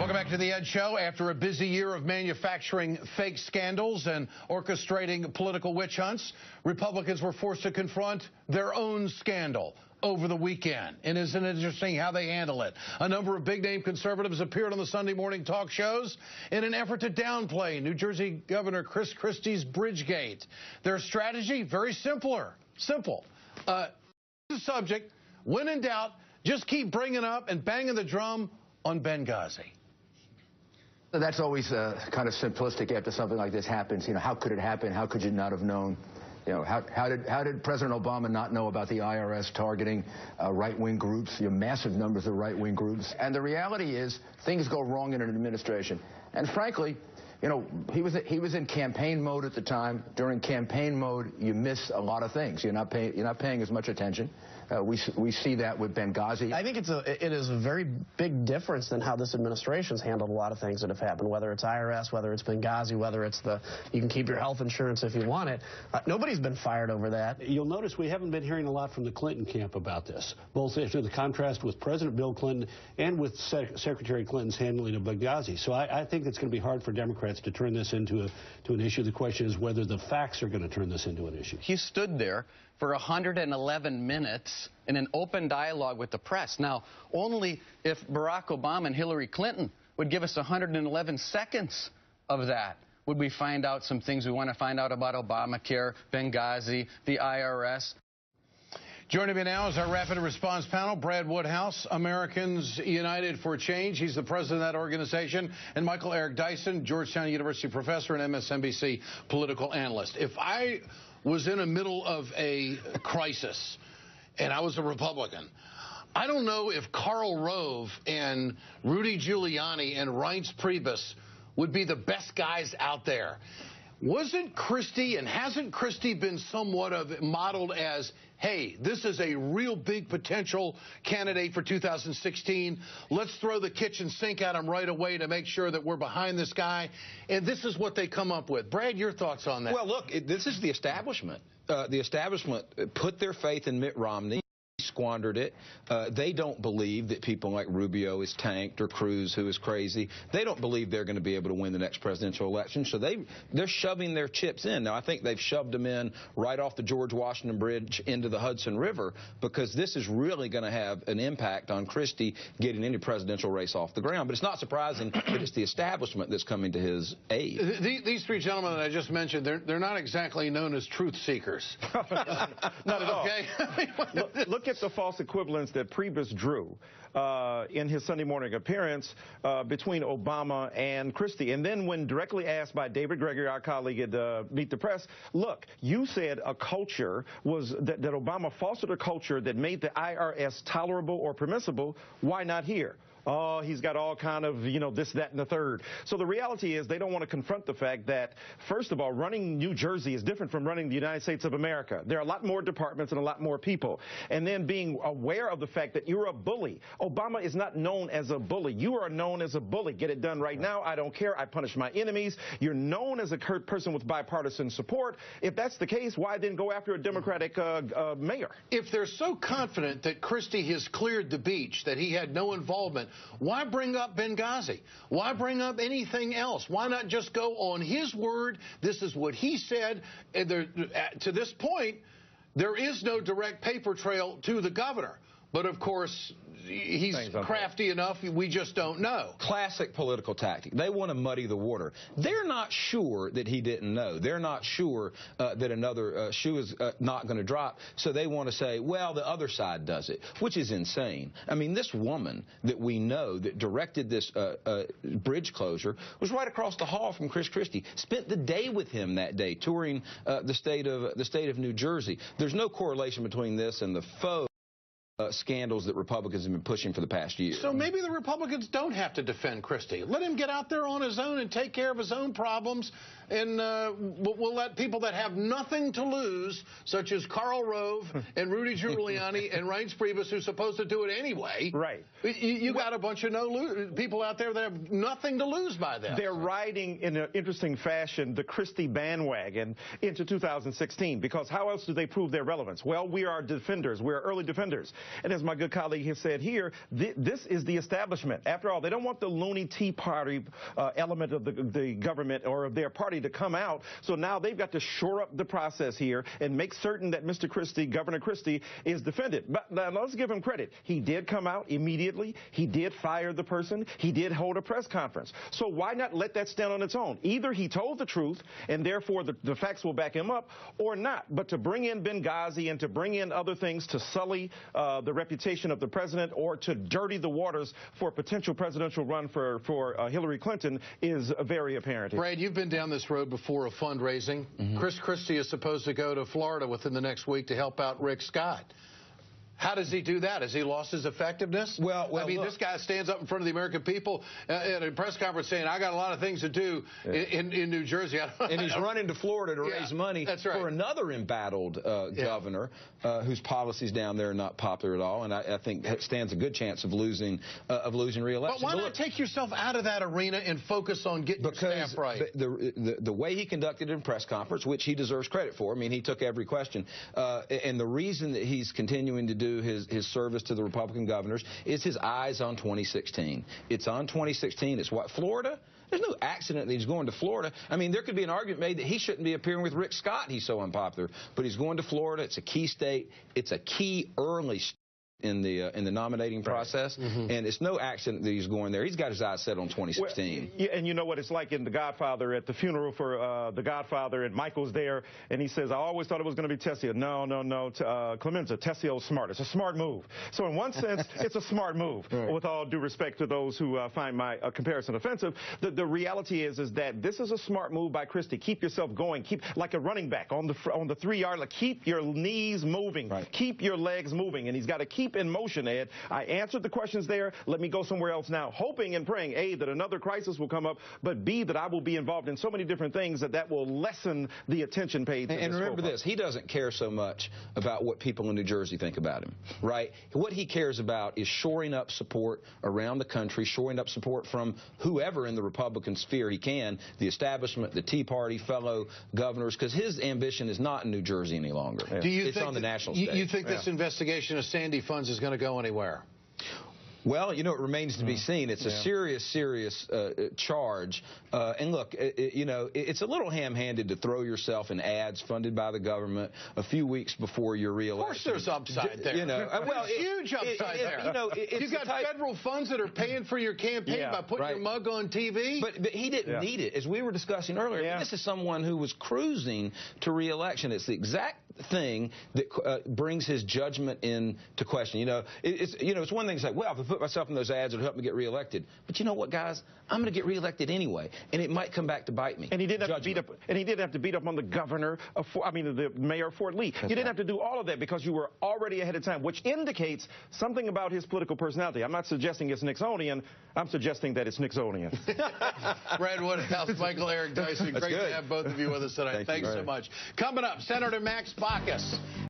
Welcome back to The Ed Show. After a busy year of manufacturing fake scandals and orchestrating political witch hunts, Republicans were forced to confront their own scandal over the weekend. And isn't it interesting how they handle it? A number of big-name conservatives appeared on the Sunday morning talk shows in an effort to downplay New Jersey Governor Christie's Bridgegate. Their strategy, very simple. The subject, when in doubt, just keep bringing up and banging the drum on Benghazi. That's always kind of simplistic after something like this happens. You know, how could it happen? How could you not have known? You know, how did President Obama not know about the IRS targeting right-wing groups, massive numbers of right-wing groups? And the reality is things go wrong in an administration. And frankly, you know, he was in campaign mode at the time. During campaign mode, you miss a lot of things. You're not paying as much attention. We see that with Benghazi. I think it is a very big difference than how this administration's handled a lot of things that have happened, whether it's IRS, whether it's Benghazi, whether it's you can keep your health insurance if you want it. Nobody's been fired over that. You'll notice we haven't been hearing a lot from the Clinton camp about this, both after the contrast with President Bill Clinton and with Secretary Clinton's handling of Benghazi. So I think it's going to be hard for Democrats to turn this into an issue. The question is whether the facts are going to turn this into an issue. He stood there for 111 minutes in an open dialogue with the press. Now, only if Barack Obama and Hillary Clinton would give us 111 seconds of that would we find out some things we want to find out about Obamacare, Benghazi, the IRS. Joining me now is our rapid response panel, Brad Woodhouse, Americans United for Change. He's the president of that organization. And Michael Eric Dyson, Georgetown University professor and MSNBC political analyst. If I was in the middle of a crisis and I was a Republican, I don't know if Karl Rove and Rudy Giuliani and Reince Priebus would be the best guys out there. Wasn't Christie and hasn't Christie been somewhat of modeled as, hey, this is a real big potential candidate for 2016. Let's throw the kitchen sink at him right away to make sure that we're behind this guy. And this is what they come up with. Brad, your thoughts on that? Well, look, this is the establishment. The establishment put their faith in Mitt Romney. Squandered it. They don't believe that people like Rubio is tanked or Cruz, who is crazy. They don't believe they're going to be able to win the next presidential election, so they're shoving their chips in. Now, I think they've shoved them in right off the George Washington Bridge into the Hudson River because this is really going to have an impact on Christie getting any presidential race off the ground. But it's not surprising that it's the establishment that's coming to his aid. These three gentlemen that I just mentioned, they're not exactly known as truth seekers. Not at all. Okay? Look at the false equivalence that Priebus drew in his Sunday morning appearance between Obama and Christie. And then when directly asked by David Gregory, our colleague at Meet the Press, look, you said a culture was that Obama fostered a culture that made the IRS tolerable or permissible. Why not here? Oh, he's got all kind of, this, that, and the third. So the reality is they don't want to confront the fact that, first of all, running New Jersey is different from running the United States of America. There are a lot more departments and a lot more people. And then being aware of the fact that you're a bully. Obama is not known as a bully. You are known as a bully. Get it done right now. I don't care. I punish my enemies. You're known as a person with bipartisan support. If that's the case, why then go after a Democratic mayor? If they're so confident that Christie has cleared the beach, that he had no involvement, why bring up Benghazi? Why bring up anything else? Why not just go on his word? This is what he said. And to this point, there is no direct paper trail to the governor. But, of course, he's crafty enough, we just don't know. Classic political tactic. They want to muddy the water. They're not sure that he didn't know. They're not sure that another shoe is not going to drop, so they want to say, well, the other side does it, which is insane. I mean, this woman that we know that directed this bridge closure was right across the hall from Chris Christie, spent the day with him that day touring the state of New Jersey. There's no correlation between this and the faux scandals that Republicans have been pushing for the past year. So maybe the Republicans don't have to defend Christie. Let him get out there on his own and take care of his own problems, and we'll let people that have nothing to lose, such as Karl Rove and Rudy Giuliani and Reince Priebus, who's supposed to do it anyway. Right. You got a bunch of people out there that have nothing to lose by this. They're riding in an interesting fashion the Christie bandwagon into 2016, because how else do they prove their relevance? Well, we are defenders. We are early defenders. And as my good colleague has said here, this is the establishment. After all, they don't want the loony Tea Party element of the government or of their party to come out. So now they've got to shore up the process here and make certain that Mr. Christie, Governor Christie, is defended. But now let's give him credit. He did come out immediately. He did fire the person. He did hold a press conference. So why not let that stand on its own? Either he told the truth, and therefore the facts will back him up, or not. But to bring in Benghazi and to bring in other things to sully the reputation of the president or to dirty the waters for a potential presidential run for Hillary Clinton is very apparent here. Brad, you've been down this road before of fundraising. Chris Christie is supposed to go to Florida within the next week to help out Rick Scott. How does he do that? Has he lost his effectiveness? Well, I mean, look, this guy stands up in front of the American people at a press conference saying, I got a lot of things to do in New Jersey. And he's running to Florida to raise money for another embattled governor whose policies down there are not popular at all. And I think stands a good chance of losing re-election. But why not take yourself out of that arena and focus on getting your staff right? The way he conducted it in press conference, which he deserves credit for, I mean, he took every question. And the reason that he's continuing to do his service to the Republican governors is his eyes on 2016. It's on 2016. It's what? Florida? There's no accident that he's going to Florida. I mean, there could be an argument made that he shouldn't be appearing with Rick Scott. He's so unpopular. But he's going to Florida. It's a key state. It's a key early state in the nominating process, and it's no accident that he's going there. He's got his eyes set on 2016. Well, and you know what it's like in The Godfather, at the funeral for The Godfather, and Michael's there, and he says, I always thought it was going to be Tessio. No, Clemenza, Tessio's smart. It's a smart move. So in one sense, it's a smart move, with all due respect to those who find my comparison offensive. The reality is that this is a smart move by Christie. Keep yourself going. Keep like a running back on the 3-yard line. Keep your knees moving. Keep your legs moving, and he's got to keep in motion, Ed. I answered the questions there. Let me go somewhere else now, hoping and praying, A, that another crisis will come up, but B, that I will be involved in so many different things that will lessen the attention paid to this. And remember this, he doesn't care so much about what people in New Jersey think about him, right? What he cares about is shoring up support around the country, shoring up support from whoever in the Republican sphere he can, the establishment, the Tea Party, fellow governors, because his ambition is not in New Jersey any longer. It's on the national stage. You think this investigation of Sandy funds is going to go anywhere? Well, you know, it remains to be seen. It's a serious charge. And look, it's a little ham-handed to throw yourself in ads funded by the government a few weeks before your re-election. Of course there's upside there. Well, huge upside there. You've got federal funds that are paying for your campaign by putting your mug on TV. But he didn't need it. As we were discussing earlier, I mean, this is someone who was cruising to re-election. It's the exact thing that brings his judgment into question. It's one thing to say, well, if I put myself in those ads, it'll help me get reelected. But you know what, guys? I'm going to get reelected anyway, and it might come back to bite me. And he didn't have to beat up. And he didn't have to beat up on the governor of, the mayor of Fort Lee. You didn't have to do all of that because you were already ahead of time, which indicates something about his political personality. I'm not suggesting it's Nixonian. I'm suggesting that it's Nixonian. Brad Woodhouse, Michael Eric Dyson. Great to have both of you with us tonight. Thanks so much. Coming up, Senator Max Baucus.